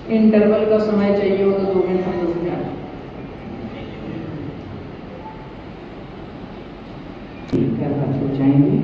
Interval का समय चाहिए हो तो 2 मिनट हम रुक जाए। हाथ उठाएंगे।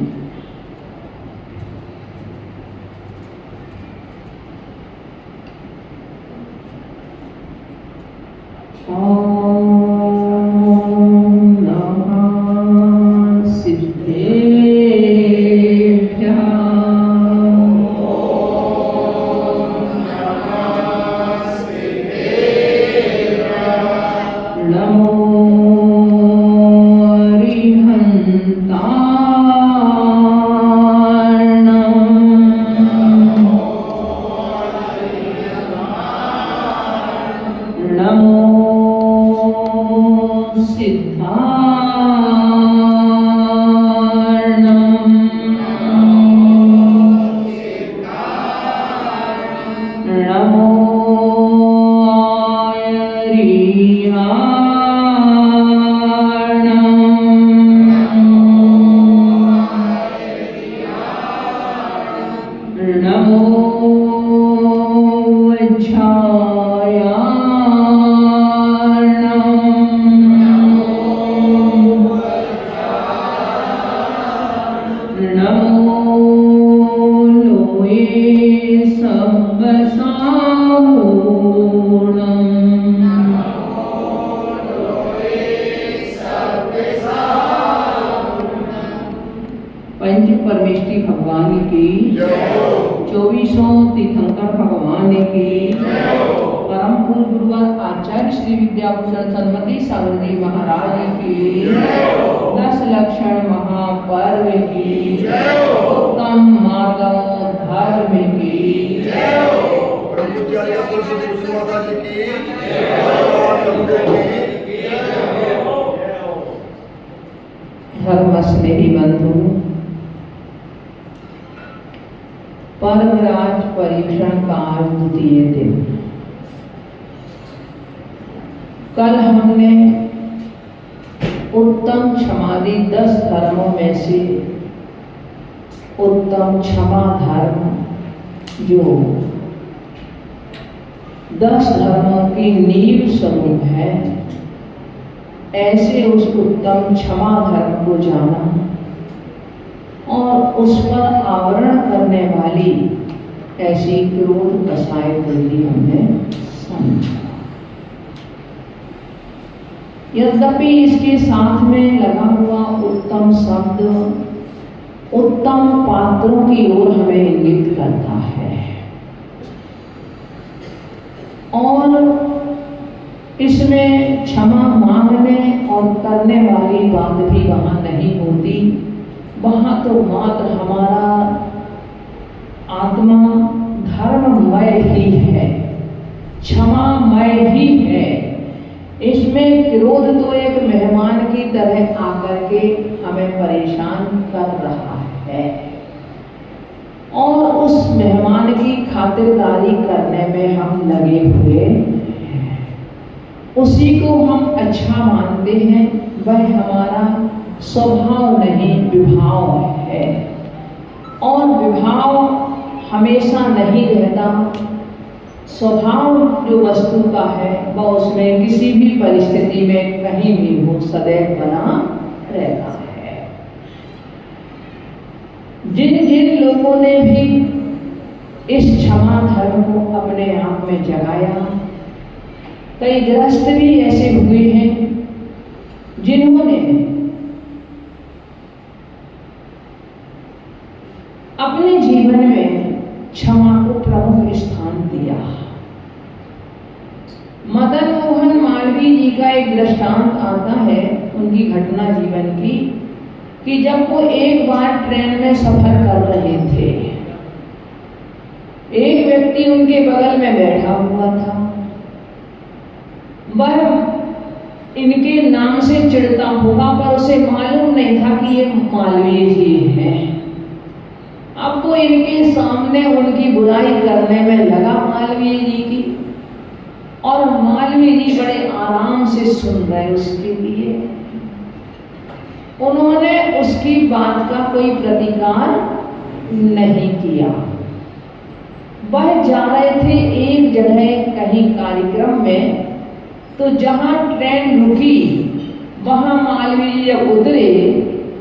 परमेष्ठी भगवान की, 2400 तीर्थंकर भगवान की, परम पूज्य गुरुवर आचार्य श्री विद्याभूषण सन्मति सावित्री महाराज की, 10 लक्षण महापर्व की, उत्तम माधव धर्म की, धर्म स्नेही बंधु, पर्वराज परीक्षण का आज द्वितीय दिन। कल हमने उत्तम क्षमादि 10 धर्मों में से उत्तम क्षमा धर्म जो 10 धर्मों की नींव स्वरूप है, ऐसे उस उत्तम क्षमा धर्म को जाना और उस पर आवरण करने वाली ऐसी क्रोध कसाय वृत्ति हमने समझा। यद्यपि इसके साथ में लगा हुआ उत्तम शब्द उत्तम पात्रों की ओर हमें इंगित करता है और इसमें क्षमा मांगने और करने वाली बात भी वहां नहीं होती। वहां तो मात्र हमारा आत्मा धर्ममय ही है, क्षमामय ही है। इसमें क्रोध तो एक मेहमान की तरह आकर के हमें परेशान कर रहा है और उस मेहमान की खातिरदारी करने में हम लगे हुए हैं। उसी को हम अच्छा मानते हैं, वह हमारा स्वभाव नहीं विभाव है और विभाव हमेशा नहीं रहता। स्वभाव जो वस्तु का है वह उसमें किसी भी परिस्थिति में कहीं भी हो सदैव बना रहता है। जिन जिन लोगों ने भी इस क्षमा धर्म को अपने आप में जगाया, कई गृहस्थ भी ऐसे हुए हैं जिन्होंने अपने जीवन में क्षमा को प्रमुख स्थान दिया। मदन मोहन मालवीय जी का एक दृष्टांत आता है उनकी घटना जीवन की, कि जब वो एक बार ट्रेन में सफर कर रहे थे, एक व्यक्ति उनके बगल में बैठा हुआ था। वह इनके नाम से चिढ़ता होगा पर उसे मालूम नहीं था कि ये मालवीय जी हैं। अब वो इनके सामने उनकी बुराई करने में लगा मालवीय जी की, और मालवीय जी बड़े आराम से सुन रहे उसके लिए। उन्होंने उसकी बात का कोई प्रतिकार नहीं किया। वह जा रहे थे एक जगह कहीं कार्यक्रम में, तो जहाँ ट्रेन रुकी वहाँ मालवीय जी जब उतरे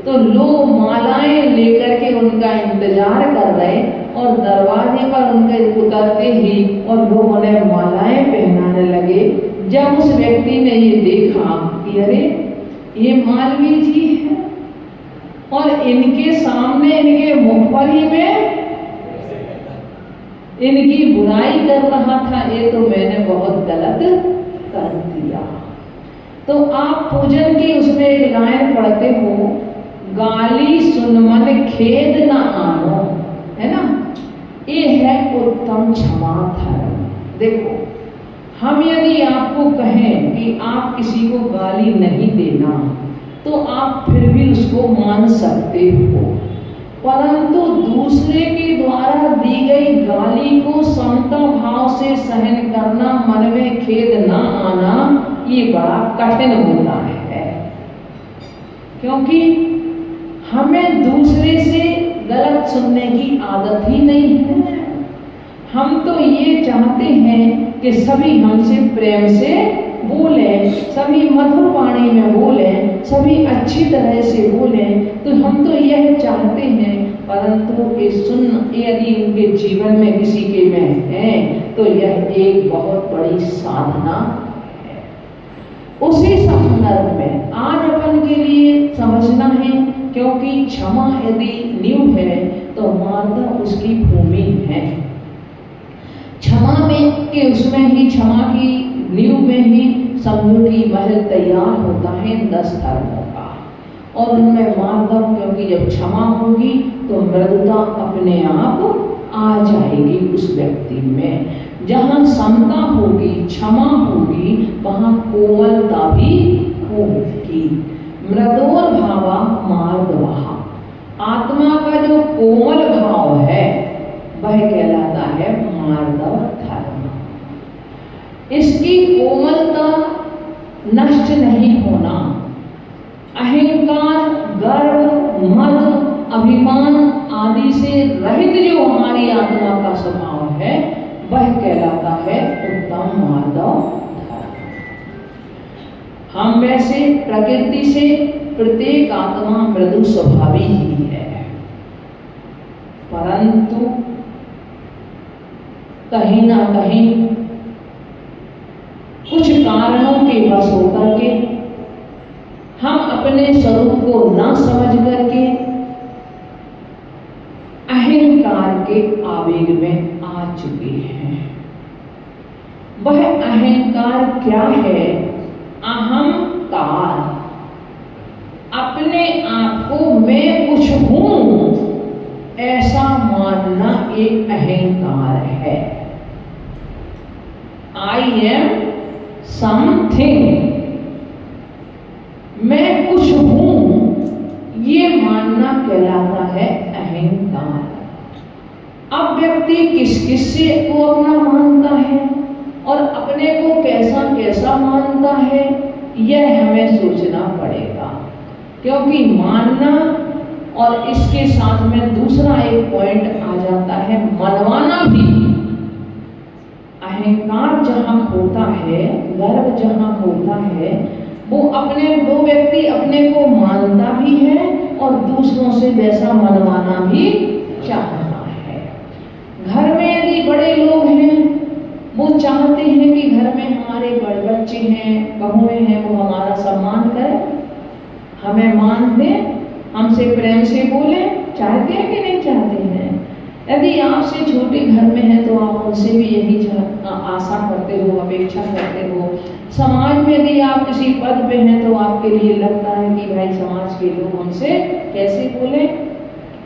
तो लोग मालाएं लेकर के उनका इंतजार कर रहे, और दरवाजे पर उनके उतरते ही और लोग उन्हें मालाएं पहनाने लगे। जब उस व्यक्ति ने ये देखा कि अरे ये मालवीय जी है, और इनके सामने इनके मुख पर ही मैं इनकी बुराई कर रहा था, ये तो मैंने बहुत गलत कर दिया। तो आप पूजन की उसमें एक लाइन पढ़ते हो, गाली सुन मन खेद न आनो, है ना, ये है उत्तम क्षमा धर्म। देखो, हम यदि आपको कहें कि आप किसी को गाली नहीं देना, तो आप फिर भी उसको मान सकते हो, परंतु दूसरे के द्वारा दी गई गाली को समता भाव से सहन करना, मन में खेद ना आना, ये बड़ा कठिन होता है। क्योंकि हमें दूसरे से गलत सुनने की आदत ही नहीं है। हम तो ये चाहते हैं कि सभी हमसे प्रेम से बोलें, सभी मधुर वाणी में बोलें, सभी अच्छी तरह से बोलें, तो हम तो यह चाहते हैं। परंतु ये सुन यदि उनके जीवन में किसी के में है तो यह एक बहुत बड़ी साधना है। उसी संदर्भ में आज अपन के लिए समझना है, क्योंकि क्षमा यदि नींव है तो मार्ग उसकी भूमि है। क्षमा में के उसमें ही, क्षमा की नींव में ही समझो कि महल तैयार होता है 10 धर्मों का, और उनमें मार्ग, क्योंकि जब क्षमा होगी तो मृदुता अपने आप आ जाएगी उस व्यक्ति में। जहाँ समता होगी, क्षमा होगी, वहाँ कोमलता भी होगी। मृदोर भावा मार्दवहा, आत्मा का जो कोमल भाव है वह कहलाता है मार्दव धर्म। इसकी कोमलता नष्ट नहीं होना, अहंकार, गर्व, मद, अभिमान आदि से रहित जो हमारी आत्मा का स्वभाव है वह कहलाता है उत्तम मार्दव धर्म। हम वैसे प्रकृति से प्रत्येक आत्मा मृदु स्वभावी ही है, परंतु कहीं ना कहीं कुछ कारणों के वश होकर के हम अपने स्वरूप को ना समझ करके अहंकार के आवेग में आ चुके हैं। वह अहंकार क्या है? अहंकार, अपने आप को मैं कुछ हूं ऐसा मानना एक अहंकार है। आई एम समथिंग, मैं कुछ हूं ये मानना कहलाता है अहंकार। अब व्यक्ति किस किस से को अपना मानता है और अपने को कैसा कैसा मानता है, यह हमें सोचना पड़ेगा। क्योंकि मानना और इसके साथ में दूसरा एक पॉइंट आ जाता है मनवाना भी। अहंकार जहाँ होता है, गर्व जहाँ होता है, वो व्यक्ति अपने को मानता भी है और दूसरों से वैसा मनवाना भी चाहता है। घर में यदि बड़े लोग हैं, वो चाहते हैं कि घर में हमारे बड़े बच्चे हैं, बहुएं हैं, वो हमारा सम्मान करें, हमें मान दें, हमसे प्रेम से बोले। चाहते हैं कि नहीं चाहते हैं? यदि आपसे छोटे घर में है तो आप उनसे भी यही आशा करते हो, अपेक्षा करते हो। समाज में यदि आप किसी पद पे हैं तो आपके लिए लगता है कि भाई समाज के लोग हमसे कैसे बोले।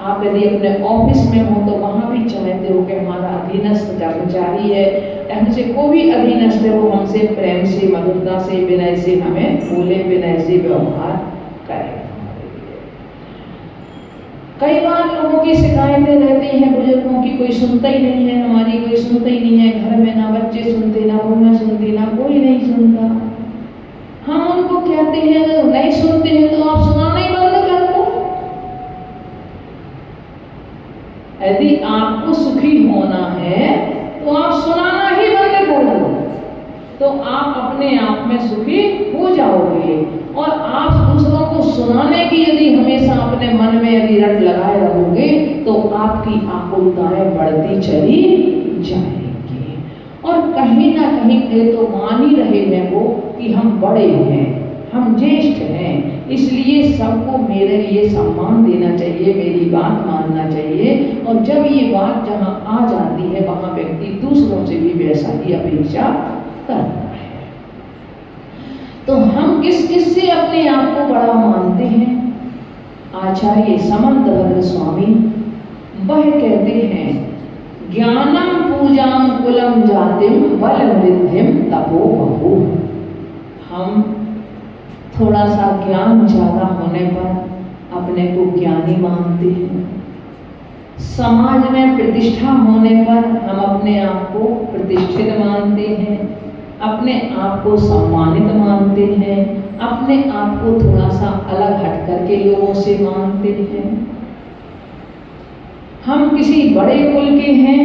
आप यदि अपने ऑफिस में हो तो वहाँ भी चाहते हो कि हमारा अधीनस्थ कर्मचारी है, हमसे कोई भी अधीनस्थ है, वो हमसे प्रेम से, मधुरता से, विनय से हमें बोले, विनय से व्यवहार करे। कई बार लोगों की शिकायतें रहती हैं, बुजुर्गों की कोई सुनता ही नहीं है, हमारी कोई सुनता ही नहीं है। घर में ना बच्चे सुनते, ना बहुएं सुनती, ना कोई नहीं सुनता। हम उनको कहते हैं नहीं सुनते हैं तो आप सुनाना ही बंद कर दो। यदि आपको सुखी होना है तो आप सुनाना ही बंद कर दो, तो आप अपने आप में सुखी हो जाओगे। और आप दूसरों को सुनाने की यदि हमेशा अपने मन में यदि रट लगाए रहोगे तो आपकी आकुलताएं बढ़ती चली जाएंगी। और कहीं ना कहीं ये तो मान ही रहे हैं वो कि हम बड़े हैं, हम ज्येष्ठ हैं, इसलिए सबको मेरे लिए सम्मान देना चाहिए, मेरी बात मानना चाहिए। और जब ये बात जहाँ आ जाती है वहाँ व्यक्ति दूसरों से भी वैसा ही अपेक्षा करता है। तो हम किस किस से अपने आप को बड़ा मानते हैं? आचार्य समंतभद्र स्वामी वह कहते हैं, ज्ञानम पूजाम कुलम जातिम बल वृद्धिम तपो बहु। हम थोड़ा सा ज्ञान ज्यादा होने पर अपने को ज्ञानी मानते हैं, समाज में प्रतिष्ठा होने पर हम अपने आप को प्रतिष्ठित मानते हैं, अपने आप को सम्मानित मानते हैं, अपने आप को थोड़ा सा अलग हट करके लोगों से मानते हैं। हम किसी बड़े कुल के हैं,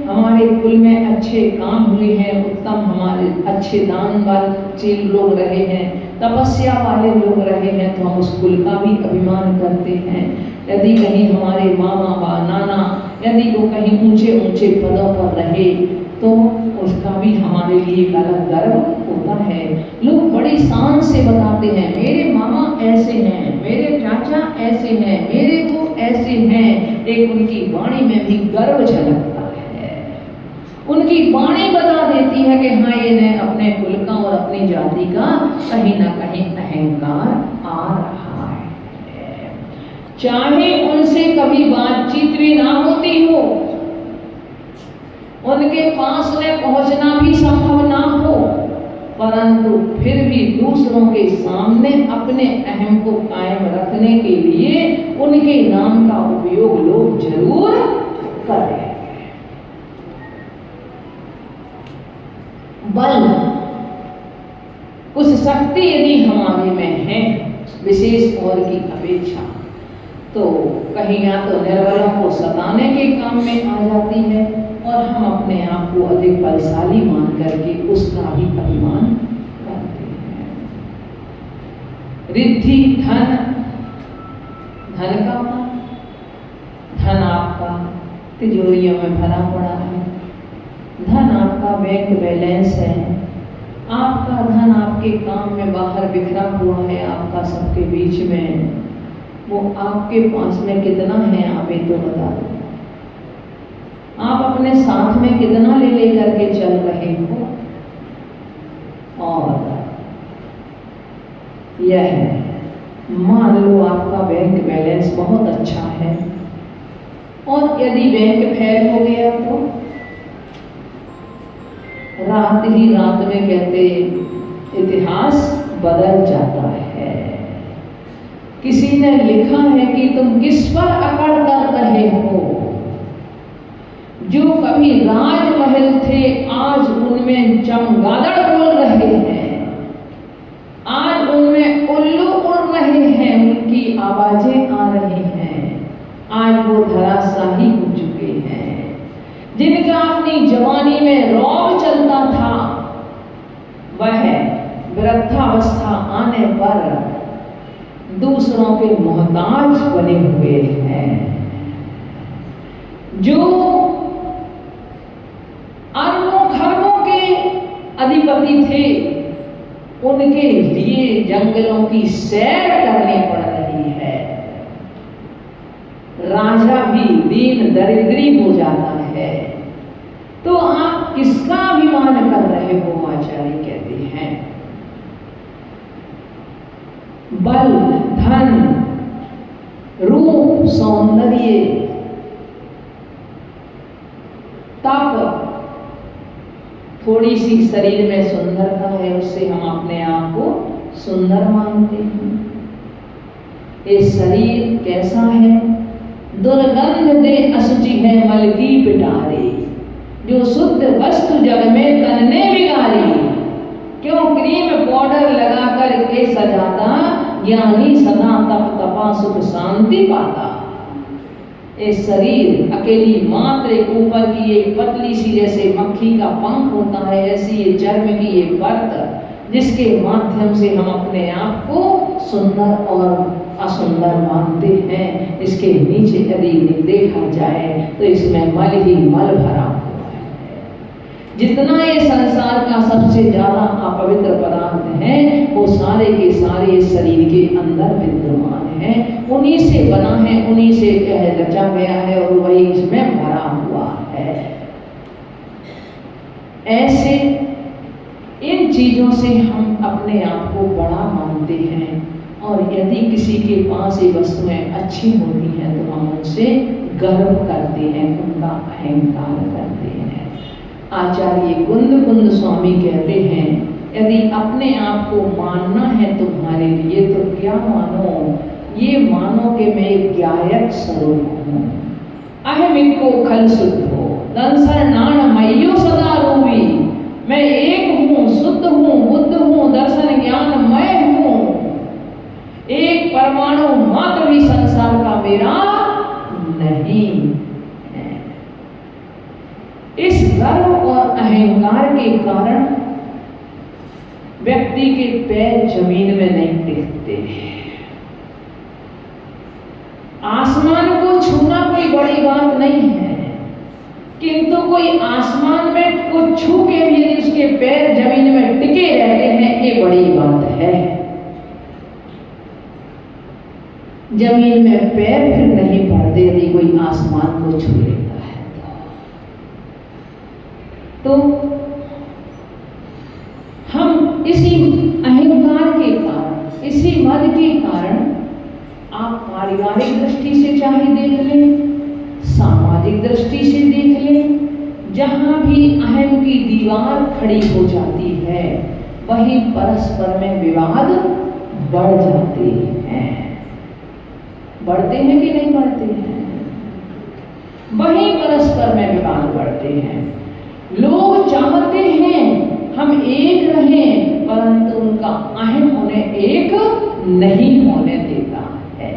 हमारे कुल में अच्छे काम हुए हैं, उत्तम हमारे अच्छे दान वाले लोग रहे हैं, तपस्या वाले लोग रहे हैं, तो हम उस कुल का भी अभिमान करते हैं। यदि कहीं हमारे मामा व नाना यदि वो कहीं ऊंचे ऊंचे पदों पर रहे तो उसका भी हमारे लिए एक अलग गर्व होता है। लोग बड़ी शान से बताते हैं, मेरे मामा ऐसे हैं, मेरे चाचा ऐसे हैं, मेरे को ऐसे हैं। एक उनकी वाणी में भी गर्व झलकता है, उनकी वाणी बता देती है कि हाँ ये ने अपने कुल का और अपनी जाति का कहीं ना कहीं अहंकार आ रहा है। चाहे उनसे कभी बातचीत भी ना होती हो, उनके पास में पहुंचना भी संभव ना हो, परंतु फिर भी दूसरों के सामने अपने अहम को कायम रखने के लिए उनके नाम का उपयोग लोग जरूर करें। बल, कुछ शक्ति यदि हमारे में है विशेष और की अपेक्षा, तो कहीं या तो निर्बलों को सताने के काम में आ जाती है और हम अपने आप को अधिक बलशाली मान करके उसका भी अभिमान करते हैं। रिद्धि धन, धन का धन आपका तिजोरियों में भरा पड़ा है, धन आपका बैंक बैलेंस है, आपका धन आपके काम में बाहर बिखरा हुआ है, आपका सबके बीच में, वो आपके पास में कितना है आप ये तो बता दो। आप अपने साथ में कितना ले लेकर के चल रहे हो। और यह मान लो आपका बैंक बैलेंस बहुत अच्छा है और यदि बैंक फेल हो गया तो रात ही रात में कहते इतिहास बदल जाता है। किसी ने लिखा है कि तुम किस पर अकड़ कर रहे हो, जो कभी राजमहल थे आज उनमें चमगादड़ बोल रहे हैं, आज उनमें उल्लू उड़ रहे हैं, उनकी आवाजें आ रही हैं, आज वो धराशाही हो चुके हैं। जिनका अपनी जवानी में रौब चलता था वह वृद्धावस्था आने पर दूसरों के मोहताज बने हुए हैं। जो अरबों खरबों के अधिपति थे उनके लिए जंगलों की सैर करनी पड़ रही है। राजा भी दीन दरिद्री हो जाता है। तो आप किसका अभिमान कर रहे हो? आचार्य कहते हैं बल, धन, रूप, सौंदर्य, तप, थोड़ी सी शरीर में सुंदरता है उससे हम अपने आप को सुंदर मानते हैं। ये शरीर कैसा है? दुर्गंध दे असुचि है मल की पिटारी, जो शुद्ध वस्तु जग में तन ने बिगाड़ी। क्यों क्रीम पाउडर लगा कर के सजाता, ज्ञानी सदा तप तपा सुख शांति पाता। ये शरीर अकेली मात्र एक ऊपर की एक पतली सी जैसे मक्खी का पंख होता है, ऐसी ये चर्म की ये परत जिसके माध्यम से हम अपने आप को सुंदर और असुंदर मानते हैं। इसके नीचे यदि देखा जाए तो इसमें मल ही मल भरा हुआ है। जितना ये संसार का सबसे ज्यादा अपवित्र पदार्थ है वो सारे के सारे शरीर के अंदर विद्यमान है, उन्हीं से बना है, उन्हीं से रचा गया है और वही इसमें भरा हुआ है। ऐसे इन चीजों से हम अपने आप को बड़ा मानते हैं और यदि किसी के पास ये वस्तुएं अच्छी होती हैं तो हम उनसे गर्व करते हैं, उनका अहंकार करते हैं। आचार्य कुंद स्वामी कहते हैं यदि अपने आप को मानना है तुम्हारे लिए तो क्या मानो, ये मानो कि मैं एक ज्ञायक स्वरूप हूँ, अहमिको खल शुद्धो दंसर नाण मयो सदा रूपी, मैं एक हूँ, शुद्ध हूँ, बुद्ध हूँ, दर्शन ज्ञानमय हूँ, एक परमाणु मात्र भी संसार का मेरा नहीं है। इस गर्व और अहंकार के कारण व्यक्ति के पैर जमीन में नहीं टिकते। आसमान को छूना कोई बड़ी बात नहीं है, किंतु कोई आसमान में को छू के भी यदि उसके पैर जमीन में टिके रहते हैं ये बड़ी बात है। जमीन में पैर फिर नहीं पड़ते यदि कोई आसमान को छू लेता है तो हम इसी अहंकार के कारण, इसी मद के कारण आप पारिवारिक दृष्टि से चाहे देख लें, सामाजिक दृष्टि से देख लें, जहां भी अहम की दीवार खड़ी हो जाती है वहीं परस्पर में विवाद बढ़ जाते हैं। बढ़ते हैं कि नहीं बढ़ते हैं? वहीं परस्पर में विवाद बढ़ते हैं। लोग चाहते हैं हम एक रहें, परंतु उनका अहम उन्हें एक नहीं होने देता है,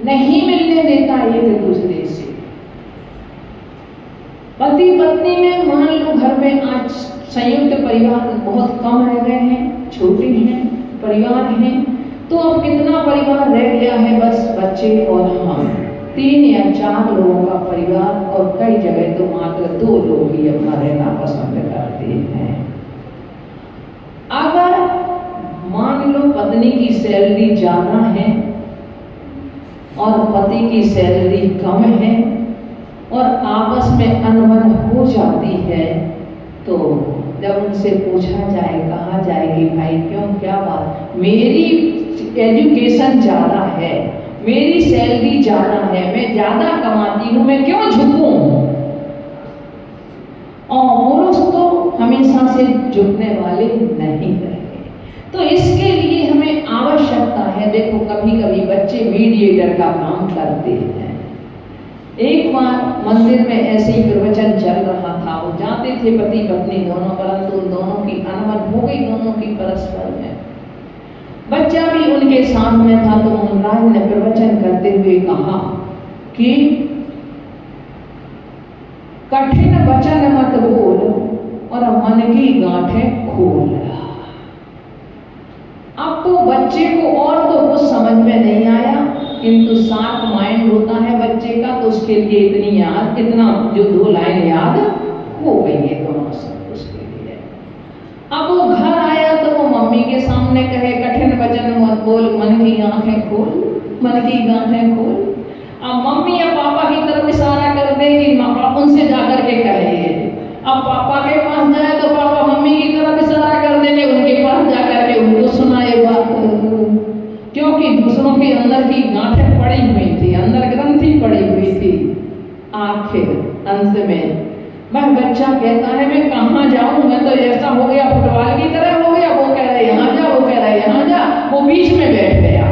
नहीं मिलने देता एक दूसरे से। पति पत्नी में मान लो घर में आज संयुक्त परिवार बहुत कम रह गए हैं, छोटे हैं परिवार हैं, तो अब कितना परिवार रह गया है, बस बच्चे और हम, 3 या 4 लोगों का परिवार, और कई जगह तो मात्र 2 लोग ही अपना रहना पसंद करते हैं। अगर मान लो पत्नी की सैलरी ज्यादा है और पति की सैलरी कम है और आपस में अनबन हो जाती है, तो जब उनसे पूछा जाए, कहा जाए कि भाई क्यों, क्या बात, मेरी एजुकेशन ज़्यादा है, मेरी सैलरी ज़्यादा है, मैं ज़्यादा कमाती हूँ, मैं क्यों झुकूं? और पुरुष तो हमेशा से झुकने वाले नहीं रहे। तो इसके लिए हमें आवश्यकता है, देखो कभी कभी बच्चे मीडिएटर का काम करते हैं। एक बार मंदिर में ऐसे ही प्रवचन चल रहा था, वो जाते थे पति पत्नी दोनों, परंतु दोनों की अनबन हो गई, दोनों की परस्पर में। बच्चा भी उनके साथ में था, तो महाराज ने प्रवचन करते हुए कहा कि कठिन वचन मत बोल और मन की गांठें खोल। अब तो बच्चे को और तो कुछ समझ में नहीं आया, किंतु शार्प माइंड होता है बच्चे का, तो उसके लिए इतनी याद, इतना जो 2 लाइन याद हो गई है दोनों सब उसके लिए। अब वो घर आया तो वो मम्मी के सामने कहे कठिन वचन मत बोल, मन की आंखें खोल, मन की गांठें खोल। अब मम्मी या पापा की तरफ इशारा कर दे कि पापा उनसे जाकर के कहे। अब पापा के पास जाए तो पापा मम्मी की तरफ इशारा कर देंगे, उनके पास जाकर के उनको सुनाए बात, क्योंकि दूसरों के अंदर की गांठें पड़ी हुई थी, अंदर ग्रंथि पड़ी हुई थी। आखिर अंत में वह बच्चा कहता है मैं कहाँ जाऊँ, मैं तो ऐसा हो गया फुटबॉल की तरह हो गया, वो कह रहा है यहाँ जा, वो कह रहा है यहाँ जा, वो बीच में बैठ गया।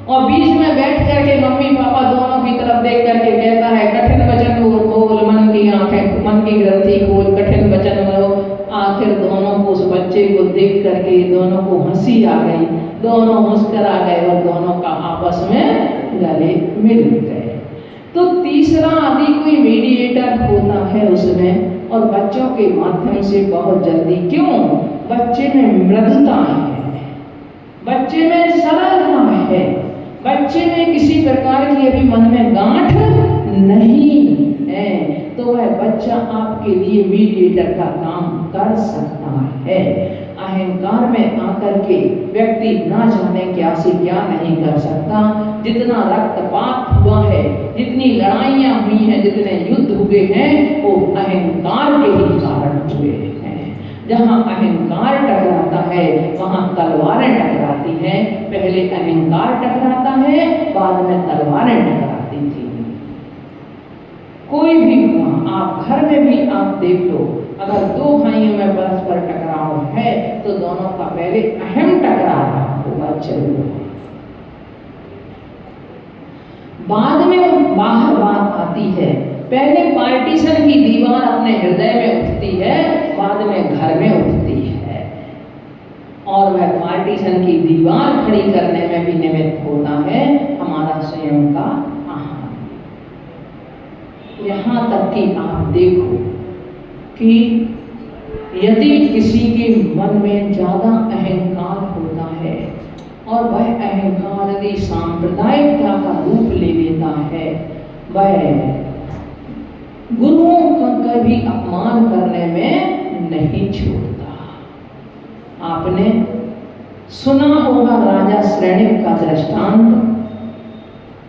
और बीच में बैठ करके मम्मी पापा दोनों की तरफ देख करके कहता है कठिन वचन बोल, मन की आंखें, मन की ग्रंथि खोल, कठिन वचन बोलो। आखिर दोनों को, उस बच्चे को देख करके दोनों को हंसी आ गई, दोनों मुस्कुरा गए और दोनों का आपस में गले मिल गए। तो तीसरा आदि कोई मीडिएटर होता है उसमें, और बच्चों के माध्यम से बहुत जल्दी, क्यों, बच्चे में मृदुता है, बच्चे में सरलता है, बच्चे में किसी प्रकार की अभी मन में गांठ नहीं है, तो वह बच्चा आपके लिए मीडिएटर का काम कर सकता है। अहंकार में आकर के व्यक्ति ना जाने क्या से क्या नहीं कर सकता। जितना रक्तपात हुआ है, जितनी लड़ाइयां हुई हैं, जितने युद्ध हुए हैं, वो अहंकार के ही कारण हुए हैं। जहाँ अहंकार टकराता है वहाँ तलवारें टकराती हैं। पहले अहंकार टकराता है, बाद में तलवारें टकराती थी। कोई भी हुआ, आप घर में भी आप देख लो, अगर दो भाइयों में परस्पर टकराव है तो दोनों का पहले अहम टकराव होगा जरूर, बाद में बाहर बात आती है। पहले पार्टीशन की दीवार अपने हृदय में उठती है, बाद में घर में उठती है, और वह पार्टीशन की दीवार खड़ी करने में भी निमित्त होता है हमारा स्वयं का अहम। यहाँ तक कि आप देखो कि यदि किसी के मन में ज्यादा अहंकार होता है और वह अहंकार यदि सांप्रदायिकता का रूप ले लेता है, वह गुरुओं का भी अपमान करने में नहीं छोड़ता। आपने सुना होगा राजा श्रेणिक का दृष्टांत।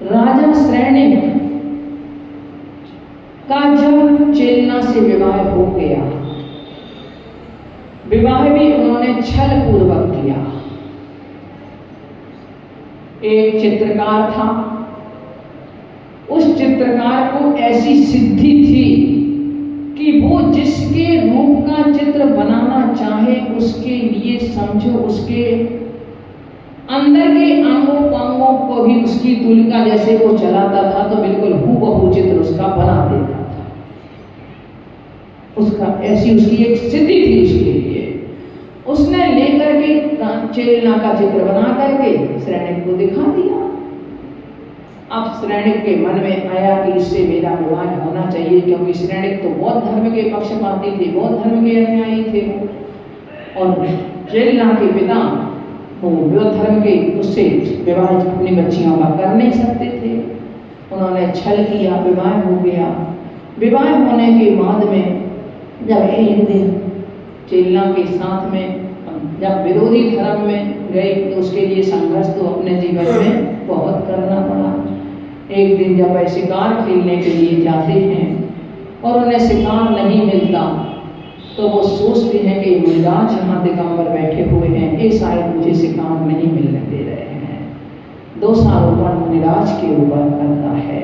राजा श्रेणिक का जब चेलना से विवाह हो गया, विवाह भी उन्होंने छल पूर्वक किया। एक चित्रकार था, उस चित्रकार को ऐसी सिद्धि थी कि वो जिसके रूप का चित्र बनाना चाहे उसके लिए समझो उसके अंदर के अंगों पांगों को भी उसकी तुलिका जैसे वो चलाता था तो बिल्कुल हूबहू चित्र उसका बना देता था। उसका ऐसी उसकी एक सिद्धि थी उसके लिए। उसने लेकर के चेलना का चित्र बना करके श्रेणिक को दिखा दिया। अब श्रेणिक के मन में आया कि इससे मेरा विवाह होना चाहिए, क्योंकि श्रेणिक तो बौद्ध धर्म के पक्षपाती थे, बौद्ध धर्म के अनुयायी थे वो, और चेलना के पिता वो बौद्ध धर्म के उससे विवाह अपनी बच्चियों का कर नहीं सकते थे। उन्होंने छल किया, विवाह हो गया। विवाह होने के बाद में जब एक दिन चेलना के साथ में जब विरोधी धर्म में गए तो उसके लिए संघर्ष तो अपने जीवन में बहुत करना पड़ा। एक दिन जब वह शिकार खेलने के लिए जाते हैं और उन्हें शिकार नहीं मिलता तो वो सोचते हैं कि मुनिराज यहाँ दिगंबर बैठे हुए हैं, ये शायद मुझे शिकार नहीं मिलने दे रहे हैं। दोषारोपण मुनिराज के ऊपर करता है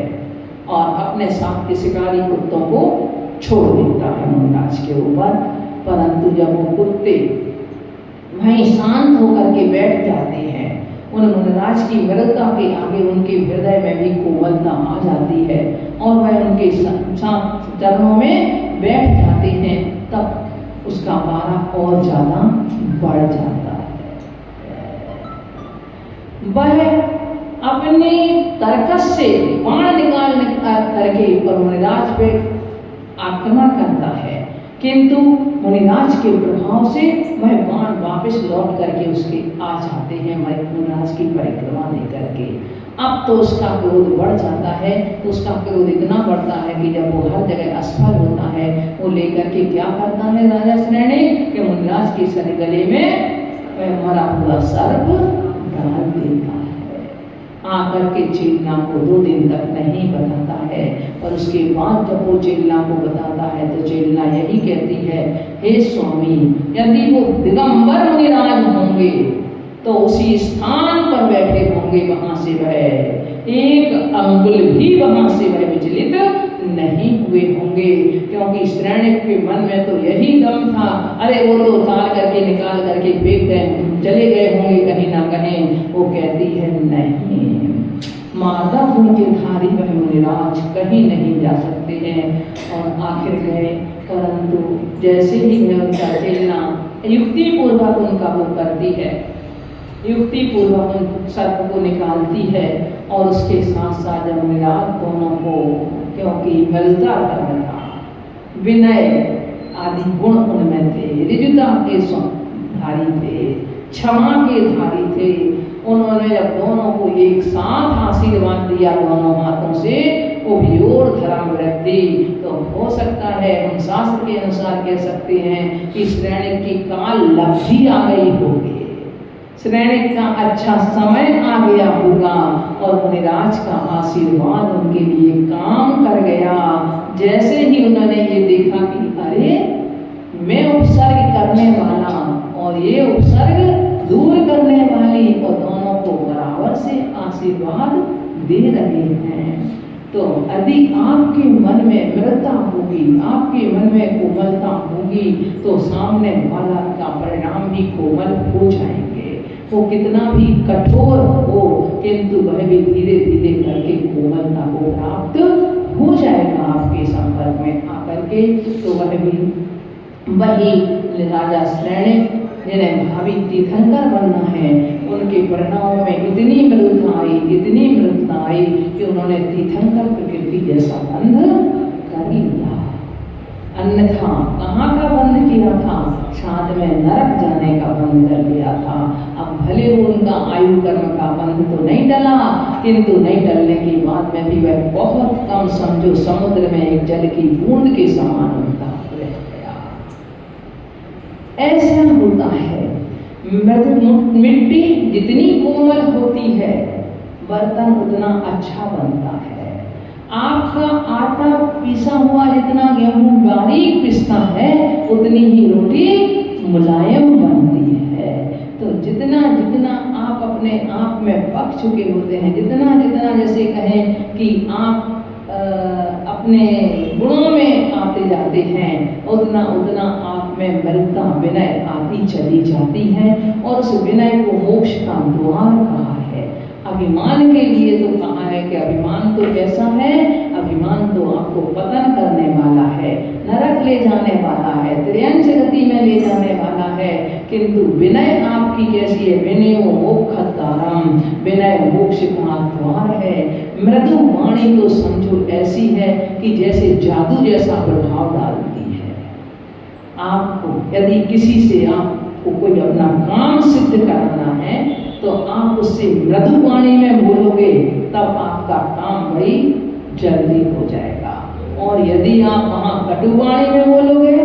और अपने साथ के शिकारी कुत्तों को छोड़ देता है मुनिराज के ऊपर। परंतु जब वो कुत्ते वहीं शांत होकर के बैठ जाते हैं, उन मुनिराज की मृदुता के आगे उनके हृदय में भी कोमलता आ जाती है और वह उनके साथ चरणों में बैठ जाते हैं, तब उसका पारा और ज्यादा बढ़ जाता है। वह अपने तर्कस से बाण निकाल करके और मुनिराज पे आक्रमण करता है, किंतु मुनिराज के प्रभाव से वह बाण वापस लौट करके उसके आ जाते हैं मुनिराज की परिक्रमा लेकर के। अब तो उसका क्रोध बढ़ जाता है, तो उसका क्रोध इतना बढ़ता है कि जब वो हर जगह असफल होता है, वो लेकर के क्या करता है राजा श्रेणिक कि मुनिराज के सर गले में मरा हुआ सर्प डाल देता है। आकर के चेलना को 2 दिन तक नहीं बताता है, और उसके बाद जब वो चेलना को बताता है तो चेलना यही कहती है, हे स्वामी, यदि वो दिगंबर मुनिराज होंगे तो उसी स्थान पर बैठे होंगे, वहां से वह एक अंगुल भी वहां से वह विचलित नहीं हुए होंगे, क्योंकि श्रेणिक के मन में तो यही दम था, अरे वो तो उतार करके निकाल करके फेंक गए, चले गए होंगे कहीं ना कहीं। वो कहती है नहीं, माता गुण के धारी वह मुनिराज कहीं नहीं जा सकते हैं। और आखिर गए, परंतु जैसे ही वह उनका चेलना युक्ति पूर्वक उनका वो करती है, युक्ति पूर्वक उन सर्प को निकालती है और उसके साथ साथ जब मुनिराज दोनों को, क्योंकि मिलता धर्म था, विनय आदि गुण उनमें थे, ऋजुता के धारी थे, क्षमा के धारी थे, उन्होंने जब दोनों को एक साथ आशीर्वाद दिया दोनों हाथों से, वो भयोर धर्म वृद्धि, तो हो सकता है हम शास्त्र के अनुसार कह सकते हैं कि श्रेणिक की काल लब्धि आ गई होगी, श्रेणिक का अच्छा समय आ गया होगा और मुनिराज का आशीर्वाद उनके लिए काम कर गया। जैसे ही उन्होंने ये देखा कि अरे मैं उपसर्ग करने वाला और ये उपसर्ग दूर करने वाली, और दोनों को बराबर से आशीर्वाद दे रहे हैं, तो यदि आपके मन में मृदुता होगी, आपके मन में कोमलता होगी, तो सामने वाला का परिणाम भी कोमल हो जाएंगे। वो कितना भी कठोर हो, किंतु वह भी धीरे धीरे करके कोमलता को प्राप्त हो जाएगा आपके संपर्क में आकर के। तो वह भी वही राजा श्रेणिक जिन्हें भावी तीर्थंकर बनना है, उनके परिणामों में इतनी मृदुता आई कि उन्होंने तीर्थंकर प्रकृति जैसा बंध कर लिया। अन्यथा कहाँ का बंध किया था? साथ में नरक जाने का बंध कर लिया था। अब भले वो उनका आयु कर्म का बंध तो नहीं डला, किंतु नहीं डलने के बाद में भी वह बहुत कम, समझो समुद्र में एक जल की बूंद के समान उनका रह गया। ऐसा होता है, मिट्टी जितनी कोमल होती है बर्तन उतना अच्छा बनता है। आपका आटा पीसा हुआ जितना गेहूं बारीक पिसता है उतनी ही रोटी मुलायम बनती है। तो जितना जितना आप अपने आप में पक चुके होते हैं, जितना जितना जैसे कहें कि आप अपने गुणों में आते जाते हैं, उतना उतना आप में मृदुता, विनय आती चली जाती है। और उस विनय को मोक्ष का द्वार कहा है। अभिमान के लिए तो कहा है कि अभिमान तो कैसा है? अभिमान तो आपको पतन करने वाला है, नरक ले जाने वाला है, त्रियंच गति में ले जाने वाला है। किंतु विनय आपकी कैसी है? विनयो मोक्षतारम, विनय मोक्ष का द्वार है। मृदु वाणी तो समझो ऐसी है कि जैसे जादू जैसा प्रभाव डालती है। आपको यदि किसी से आपको कोई अपना काम सिद्ध कराना है तो आप उससे मृदु वाणी में बोलोगे, तब आपका काम बड़ी जल्दी हो जाएगा। और यदि आप वहां कटु वाणी में बोलोगे,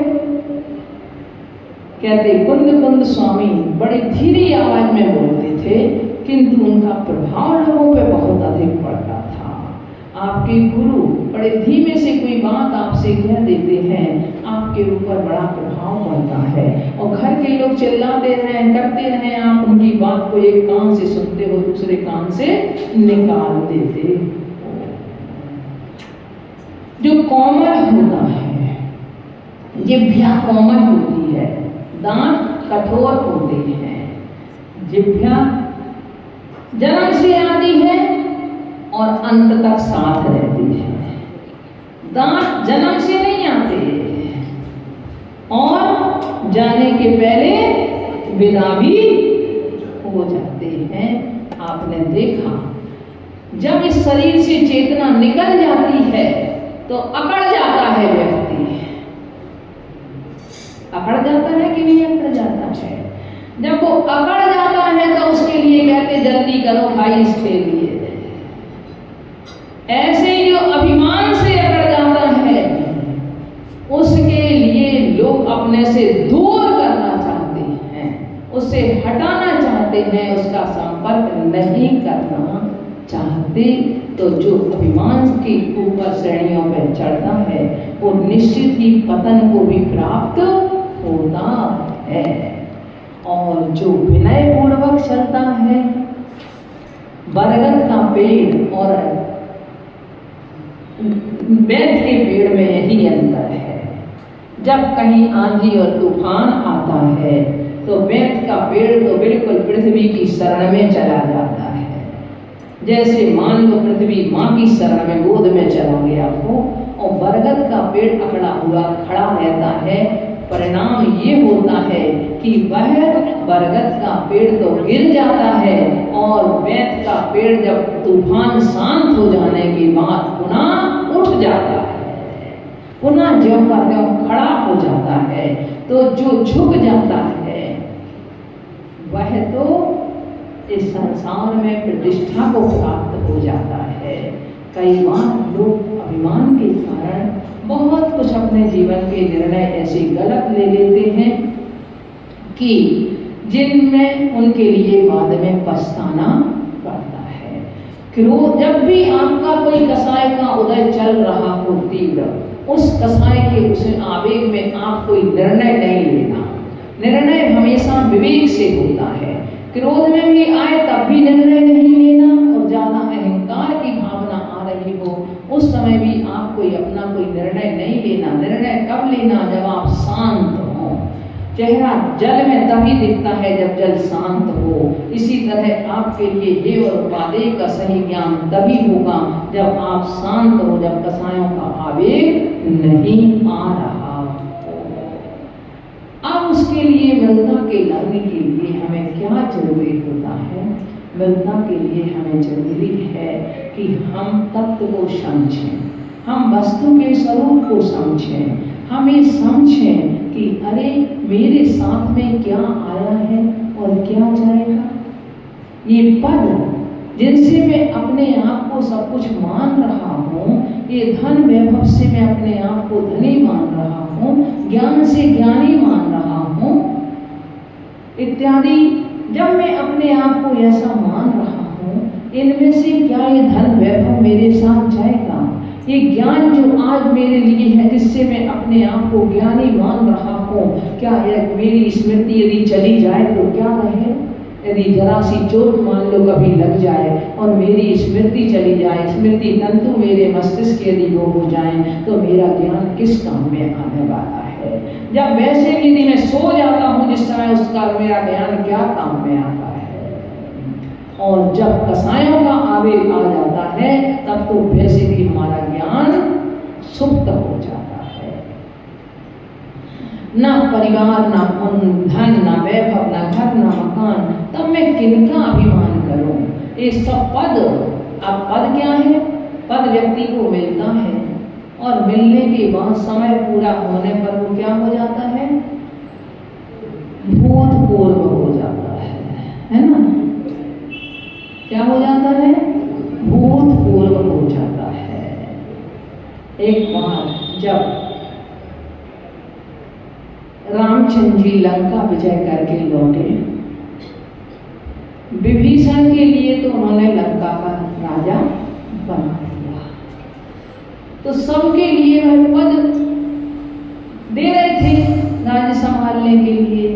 कहते कुंद कुंद स्वामी बड़े धीरे आवाज में बोलते थे, किंतु उनका प्रभाव लोगों पे बहुत अधिक पड़ता था। आपके गुरु बड़े धीमे से कोई बात आपसे कह देते हैं, आपके ऊपर बड़ा प्रभाव पड़ता है। और घर के लोग चिल्लाते रहें, करते रहें, आप उनकी बात को एक कान से सुनते हो, दूसरे कान से निकाल देते हो। जो कोमल होता है, जिह्वा कोमल होती है, दांत कठोर होते हैं। जिह्वा जन्म से आती है और अंत तक साथ रहती है। दांत जन्म से नहीं आते और जाने के पहले विदा भी हो जाते हैं। आपने देखा, जब इस शरीर से चेतना निकल जाती है तो अकड़ जाता है व्यक्ति। अकड़ जाता है कि नहीं अकड़ जाता है? जब वो अकड़ जाता है तो उसके लिए कहते जल्दी करो भाई इसके लिए। ऐसे ही जो अभिमान से अकड़ जाता है उसके लिए लोग अपने से दूर करना चाहते हैं, उससे हटाना चाहते हैं, उसका संपर्क नहीं करना चाहते। तो जो अभिमान के ऊपर श्रेणियों पर चढ़ता है वो निश्चित ही पतन को भी प्राप्त होता है। और जो विनय पूर्वक चलता है, बरगद का पेड़ और बेत के पेड़ में यही अंतर है। जब कहीं आंधी और तूफान आता है तो बेत का पेड़ तो बिल्कुल पृथ्वी की शरण में चला जाता है। जैसे मान लो पृथ्वी माँ की शरण में गोद में चला गया हो, और बरगद का पेड़ अकड़ा हुआ खड़ा रहता है, परिणाम ये होता है कि वह बरगद का पेड़ तो गिर जाता है और वैत का पेड़ जब तूफान शांत हो जाने के बाद पुनः उठ जाता है, पुनः ज्यों का त्यों खड़ा हो जाता है। तो जो झुक जाता है वह तो इस संसार में प्रतिष्ठा को प्राप्त हो जाता है। कई बार लोग अभिमान के कारण बहुत कुछ अपने जीवन के निर्णय ऐसे गलत ले लेते हैं कि जिनमें उनके लिए बाद में पछताना पड़ता है। क्रोध, जब भी आपका कोई कसाय का उदय चल रहा हो तीव्र, उस कसाय के उस आवेग में आप कोई निर्णय नहीं लेना। निर्णय हमेशा विवेक से होता है। क्रोध में भी आए तब भी निर्णय नहीं लेना, और ज्यादा अहंकार की भावना आ रही हो उस समय भी आप कोई अपना कोई निर्णय नहीं लेना। निर्णय कब लेना? जब आप शांत हो। चेहरा जल में तभी दिखता है जब जल शांत हो। इसी तरह आपके लिए हे और उपादेय का सही ज्ञान तभी होगा जब आप शांत हो, जब कसायों का आवेग नहीं आ रहा हो। अब उसके लिए मृदा के लाने के लिए हमें क्या जरूरी होता है? मृदा के लिए हमें जरूरी है कि हम तत्व को समझें, हम वस्तु के स्वरूप को समझें, हम ये समझें कि अरे मेरे साथ में क्या आया है और क्या जाएगा। ये पद जिनसे मैं अपने आप को सब कुछ मान रहा हूँ, ये धन वैभव से मैं अपने आप को धनी मान रहा हूँ, ज्ञान से ज्ञानी मान रहा हूँ इत्यादि, जब मैं अपने आप को ऐसा मान रहा हूँ, इनमें से क्या ये धन वैभव मेरे साथ जाएगा? ये ज्ञान जो आज मेरे लिए है, जिससे मैं अपने आप को ज्ञानी मान रहा हूँ, क्या मेरी स्मृति यदि चली जाए तो क्या रहे? यदि जरा सी चोट मान लो कभी लग जाए और मेरी स्मृति चली जाए, स्मृति तंतु मेरे मस्तिष्क यदि वो हो जाए, तो मेरा ज्ञान किस काम में आने वाला है? जब वैसे भी यदि मैं सो जाता हूँ जिस समय, उसका मेरा ज्ञान क्या काम में आता है? और जब कसायों का आवेग आ जाता है तब तो वैसे भी हमारा ज्ञान सुप्त हो जाता है। ना परिवार, ना धन, ना वैभव, ना घर, ना मकान, तब मैं किनका अभिमान करूं? ये सब पद, अब पद क्या है? पद व्यक्ति को मिलता है और मिलने के बाद समय पूरा होने पर वो क्या हो जाता है? भूतपूर्व हो जाता है ना? क्या हो जाता है? भूतपूर्व हो जाता है। एक बार जब रामचंद्र जी लंका विजय करके लौटे, विभीषण के लिए तो उन्होंने लंका का राजा बना दिया, तो सबके लिए वह पद दे रहे थे राज्य संभालने के लिए।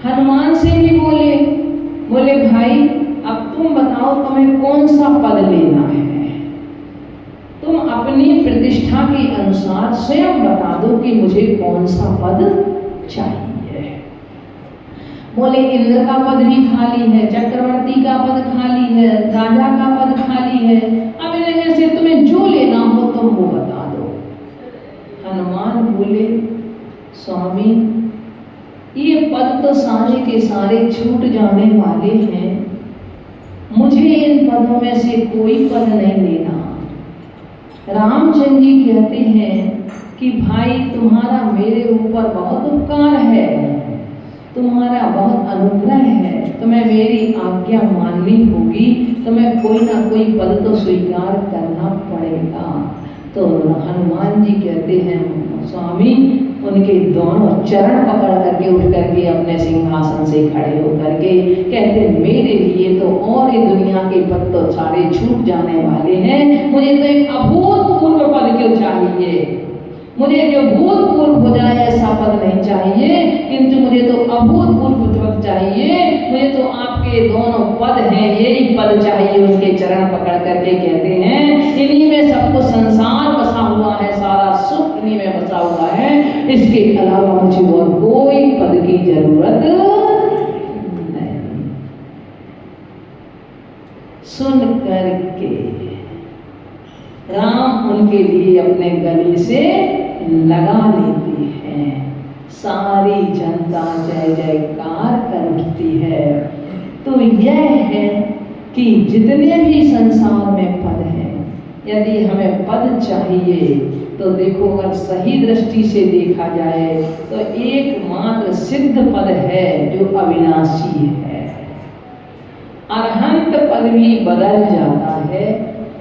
हनुमान से भी बोले भाई अब तुम बताओ तुम्हें कौन सा पद लेना है? तुम अपनी प्रतिष्ठा के अनुसार स्वयं बता दो कि मुझे कौन सा पद चाहिए। बोले इंद्र का पद भी खाली है, चक्रवर्ती का पद खाली है, राजा का पद खाली है, अब इनमें से तुम्हें जो लेना हो तुम वो बता दो। हनुमान बोले स्वामी ये पद तो सारे के सारे छूट जाने वाले हैं, मुझे इन पदों में से कोई पद नहीं लेना। रामचंद्र जी कहते हैं कि भाई तुम्हारा मेरे ऊपर बहुत उपकार है, तुम्हारा बहुत अनुग्रह है, तुम्हें मेरी आज्ञा माननी होगी, तुम्हें कोई ना कोई पद तो स्वीकार करना पड़ेगा। तो हनुमान जी कहते हैं स्वामी, उनके दोनों चरण पकड़ करके उठ करके अपने सिंहासन से खड़े होकर के कहते मेरे लिए तो और ये दुनिया के पद तो सारे छूट जाने वाले हैं, मुझे तो एक अभूतपूर्व पद क्यों चाहिए? मुझे जो भूतपूर्व हो जाए ऐसा पद नहीं चाहिए, किंतु मुझे तो अभूतपूर्व पद चाहिए। मुझे तो आपके दोनों पद हैं, यही पद चाहिए। उनके चरण पकड़ करके कहते हैं इन्हीं में सब कुछ संसार बसा हुआ है, सारा सुख इन्हीं में बसा हुआ है, इसके अलावा मुझे और कोई पद की जरूरत नहीं। सुन करके राम उनके लिए अपने गले से लगा लेते हैं सारी जनता जय जयकार कर उठती है। तो यह है कि जितने भी संसार में पद हैं, यदि हमें पद चाहिए तो देखो, अगर सही दृष्टि से देखा जाए तो एकमात्र सिद्ध पद है जो अविनाशी है। अरहंत पद भी बदल जाता है,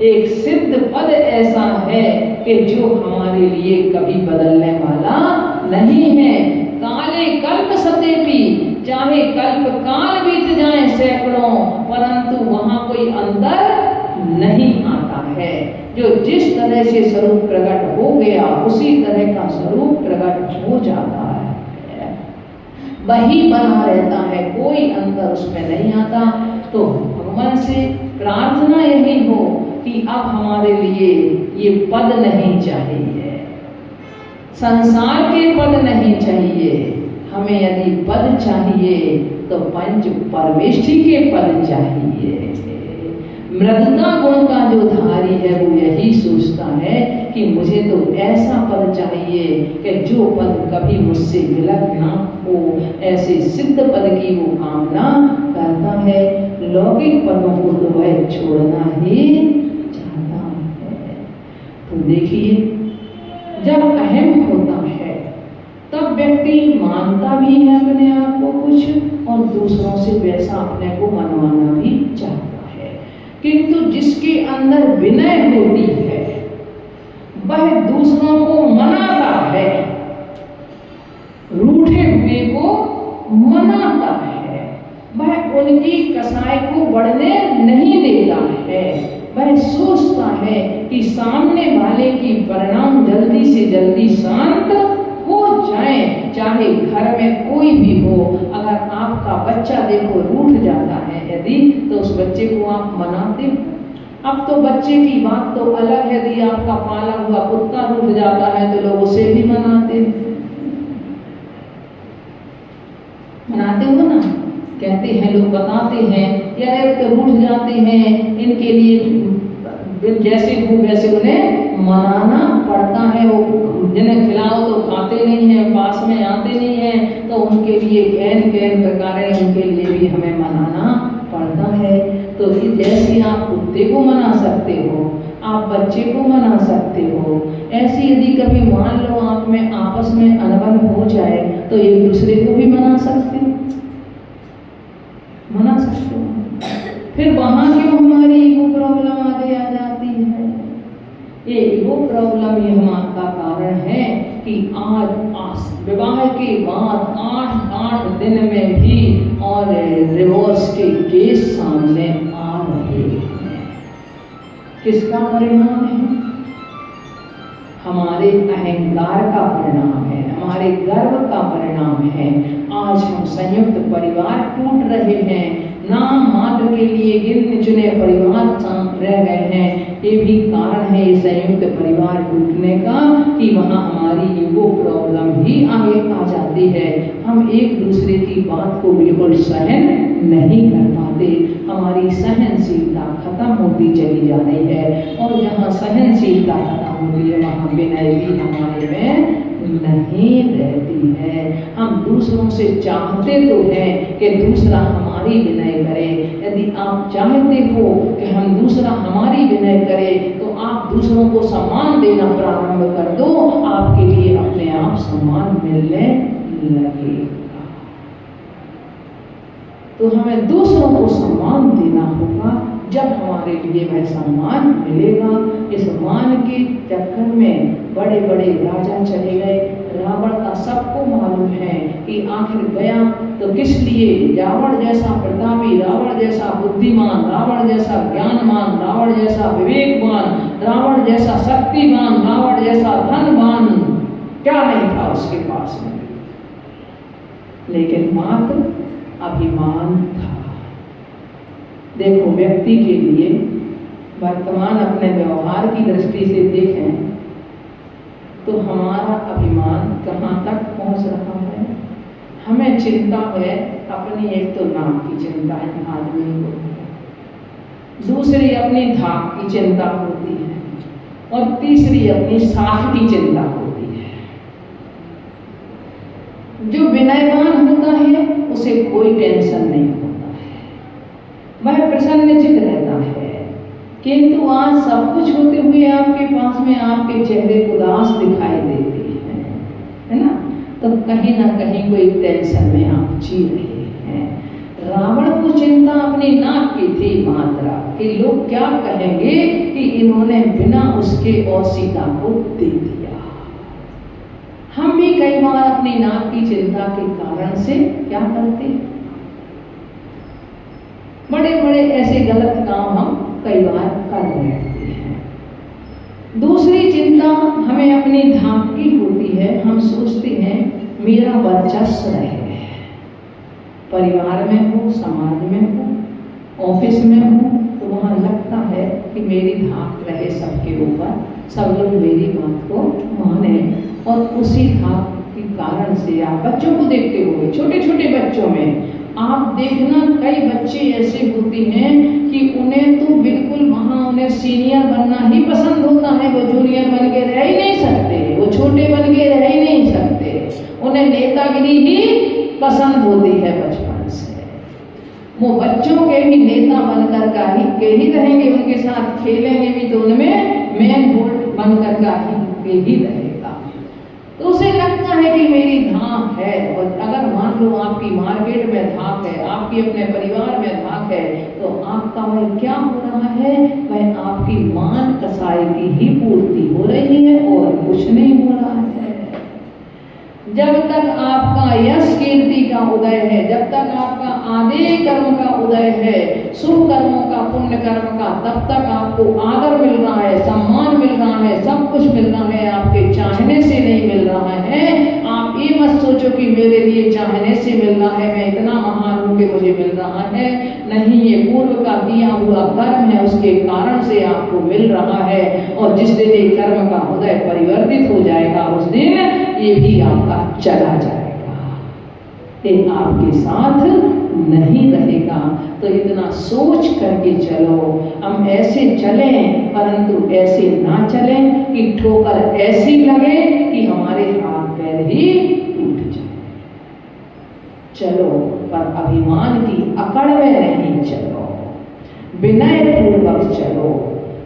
एक सिद्ध पद ऐसा है कि जो हमारे लिए कभी बदलने वाला नहीं है। काले कल्प सतेपि, चाहे कल्प काल बीत जाए सैकड़ों, परंतु वहां कोई अंतर नहीं आता है। जो जिस तरह से स्वरूप प्रकट हो गया उसी तरह का स्वरूप प्रकट हो जाता है, वही बना रहता है, कोई अंतर उसमें नहीं आता। तो भगवान से प्रार्थना यही हो कि अब हमारे लिए ये पद नहीं चाहिए, संसार के पद नहीं चाहिए, हमें यदि पद चाहिए तो पंच परमेष्ठि के पद चाहिए। मृदता गुण का जो धारी है वो यही सोचता है कि मुझे तो ऐसा पद चाहिए कि जो पद कभी मुझसे विलग ना हो, ऐसे सिद्ध पद की वो कामना करता है। लौकिक पदों को तो वह छोड़ना ही चाहता है। तो देखिए, जब अहम होता है तब व्यक्ति मानता भी है अपने आप को कुछ, और दूसरों से वैसा अपने को मनवाना भी चाहता है। किंतु जिसके अंदर विनय होती है वह दूसरों को मनाता है, रूठे हुए को मनाता है, वह उनकी कसाई को बढ़ने नहीं देता है। वह सोचता है कि सामने वाले की परिणाम जल्दी से जल्दी शांत हो जाए, चाहे घर में कोई भी हो। अगर आपका बच्चा देखो रूठ जाता है यदि, तो उस बच्चे को आप मनाते हो। अब तो बच्चे की बात तो अलग है, यदि आपका पाला हुआ कुत्ता रूठ जाता है तो लोग उसे भी मनाते हो ना, कहते हैं लोग, बताते हैं यार तो रूठ जाते हैं, इनके लिए जैसे हो वैसे उन्हें मनाना पड़ता है। वो जिन्हें खिलाओ तो खाते नहीं हैं, पास में आते नहीं हैं, तो उनके लिए कैन प्रकार है, उनके लिए भी हमें मनाना पड़ता है। तो जैसे आप कुत्ते को मना सकते हो, आप बच्चे को मना सकते हो, ऐसे यदि कभी मान लो आप में आपस में अनबन हो जाए तो एक दूसरे को भी मना सकते हो। फिर वहां क्यों हमारी ईगो प्रॉब्लम आगे आ जाती है? ये ईगो प्रॉब्लम ये हमारा कारण है कि आज विवाह के बाद 8 दिन में भी और डिवोर्स के केस सामने आ रहे हैं। किसका परिणाम है? हमारे अहंकार का परिणाम है, हमारे गर्व का परिणाम है। आज हम संयुक्त परिवार टूट रहे हैं, नाम मात्र के लिए गिने चुने परिवार रह गए हैं। ये भी कारण है ये संयुक्त परिवार टूटने का कि वहाँ हमारी ईगो प्रॉब्लम ही आगे आ जाती है। हम एक दूसरे की बात को बिल्कुल सहन नहीं कर पाते, हमारी सहनशीलता खत्म होती चली जा रही है। और जहाँ सहनशीलता खत्म होती है वहाँ विनय भी हमारे में नहीं रहती है। हम दूसरों से चाहते तो हैं कि दूसरा हमारी विनय करे। यदि आप चाहते हो कि हम दूसरा हमारी विनय करे तो आप दूसरों को सम्मान देना प्रारंभ कर दो, आपके लिए अपने आप सम्मान मिलने लगेगा। तो हमें दूसरों को सम्मान देना होगा, जब हमारे लिए वह सम्मान मिलेगा। इस मान के चक्कर में बड़े बड़े राजा चले गए। रावण का सबको मालूम है कि आखिर गया तो किस लिए? रावण जैसा प्रतापी, रावण जैसा बुद्धिमान, रावण जैसा ज्ञानवान, रावण जैसा विवेकवान, रावण जैसा शक्तिमान, रावण जैसा धनवान क्या नहीं था उसके पास में, लेकिन मात्र अभिमान था। देखो, व्यक्ति के लिए वर्तमान अपने व्यवहार की दृष्टि से देखें तो हमारा अभिमान कहाँ तक पहुँच रहा है। हमें चिंता है अपनी, एक तो नाम की चिंता है आदमी को, दूसरी अपनी धाक की चिंता होती है, और तीसरी अपनी साख की चिंता होती है। जो विनयवान होता है उसे कोई टेंशन नहीं होता है, वह प्रसन्नचित्त रहता है। किंतु आज सब कुछ होते हुए आपके पास में आपके चेहरे उदास दिखाई देते हैं, है ना? तो कहीं ना कहीं कोई टेंशन में आप जी रहे हैं। रावण को चिंता अपनी नाक की थी मात्रा कि लोग क्या कहेंगे कि इन्होंने बिना उसके और सीता को दे दिया। हम भी कई बार अपनी नाक की चिंता के कारण से क्या करते हैं, बड़े बड़े ऐसे गलत काम हम कई बार कर बैठते हैं। दूसरी चिंता हमें अपनी धाक की होती है। हम सोचते हैं मेरा वर्चस्व रहे, परिवार में हो, समाज में हो, ऑफिस में हो, तो वहाँ लगता है कि मेरी धाक रहे सबके ऊपर, सब लोग मेरी बात को माने। और उसी धाक के कारण से आप बच्चों को देखते होंगे, छोटे छोटे बच्चों में आप देखना कई बच्चे ऐसे होते हैं कि उन्हें तो बिल्कुल वहाँ उन्हें सीनियर बनना ही पसंद होता है, वो जूनियर बन के रह ही नहीं सकते, वो छोटे बन के रह ही नहीं सकते, उन्हें नेतागिरी ही पसंद होती है बचपन से। वो बच्चों के भी नेता बनकर के ही रहेंगे, उनके साथ खेलेंगे भी तो उनमें मेन बोल्ट बनकर के ही रहेगा। तो उसे लगता है कि मेरी धाक है। और अगर मान लो आपकी मार्केट में धाक है, आपकी अपने परिवार में धाक है, तो आपका वह क्या हो रहा है, वह आपकी मान कसाई की ही पूर्ति हो रही है और कुछ नहीं हो रहा है। जब तक आपका यश कीर्ति का उदय है, जब तक आपका आदि कर्म का उदय है, शुभ कर्मों का, पुण्य कर्म का, तब तक आपको आदर मिल रहा है, सम्मान मिल रहा है, सब कुछ मिल रहा है, आपके चाहने से नहीं मिल रहा है। आप ये मत सोचो कि मेरे लिए चाहने से मिल रहा है, मैं इतना महान हूँ कि मुझे मिल रहा है। नहीं, ये पूर्व का दिया हुआ कर्म है, उसके कारण से आपको मिल रहा है। और जिस दिन ये कर्म का उदय परिवर्तित हो जाएगा, उस दिन ये भी आपका चला जाएगा, ये आपके साथ नहीं रहेगा। तो इतना सोच करके चलो। हम ऐसे चलें, परंतु ऐसे ना चलें कि ठोकर ऐसी लगे कि हमारे हाथ पैर ही टूट जाए। चलो, पर अभिमान की अकड़ में नहीं चलो, विनय पूर्वक चलो।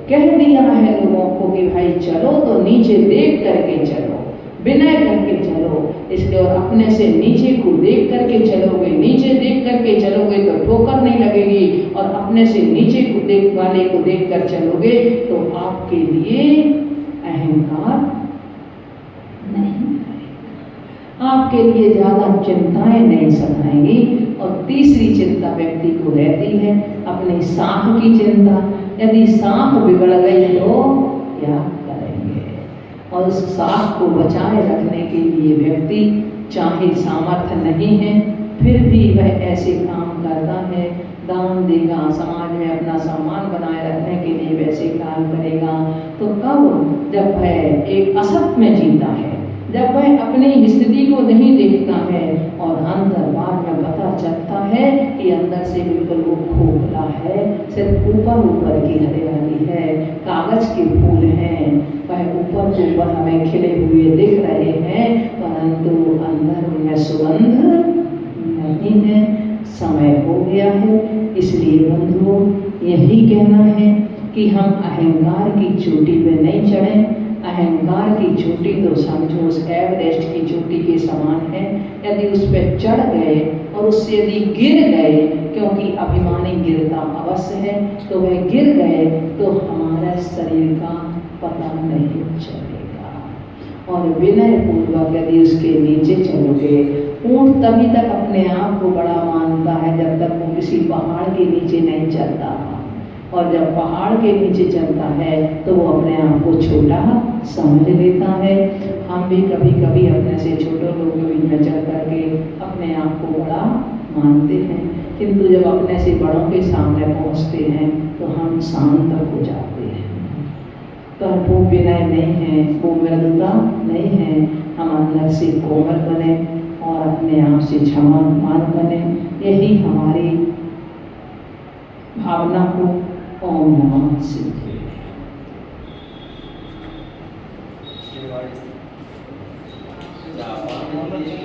कह दिया है लोगों को कि भाई चलो तो नीचे देख करके चलो, विनय करके चलो। इसलिए और अपने से नीचे को देख करके चलोगे, नीचे देख करके चलोगे तो ठोकर नहीं लगेगी, और अपने से नीचे को देख वाले को देख कर चलोगे तो आपके लिए अहंकार नहीं, आपके लिए ज्यादा चिंताएं नहीं सताएंगी। और तीसरी चिंता व्यक्ति को रहती है अपनी साख की चिंता। यदि साख बिगड़ गई तो क्या करेंगे? और उस साख को बचाए रखने के लिए व्यक्ति चाहे सामर्थ्य नहीं है, फिर भी वह ऐसे काम करता है, दान देगा, समाज में अपना सम्मान बनाए रखने के लिए वैसे काम करेगा। तो कब? जब वह एक असत में जीता है, जब वह अपनी स्थिति को नहीं देखता है और अंदर बाद में पता चलता है कि अंदर से बिल्कुल वो खोखला है, सिर्फ ऊपर ऊपर की हरियाली है, कागज के फूल हैं, वह ऊपर ऊपर हमें खिले हुए दिख रहे हैं, परंतु अंदर उनमें सुगंध नहीं है। समय हो गया है, इसलिए बंधुओं यही कहना है कि हम अहंकार की चोटी पे नहीं चढ़ें। अहंकार की चोटी तो समझो उस एवरेस्ट की चोटी के समान है। यदि उस पर चढ़ गए और उससे यदि गिर गए, क्योंकि अभिमानी गिरता अवश्य है, तो वह गिर गए तो हमारा शरीर का पता नहीं चलेगा। और विनय पूर्वक यदि उसके नीचे चलोगे, ऊंट तभी तक अपने आप को बड़ा मानता है जब तक वो किसी पहाड़ के नीचे नहीं चलता, और जब पहाड़ के नीचे चलता है तो वो अपने आप को छोटा समझ लेता है। हम भी कभी कभी अपने से छोटे लोगों के बीच में चल करके अपने आप को बड़ा मानते हैं, किंतु जब अपने से बड़ों के सामने पहुंचते हैं तो हम शांत हो जाते हैं। पर वो विनय नहीं है, वो मृदुता नहीं है। हम अंदर से कोमल बने और अपने आप से क्षमावान बने। यही हमारी भावना को ओम नमः शिवाय। Yeah.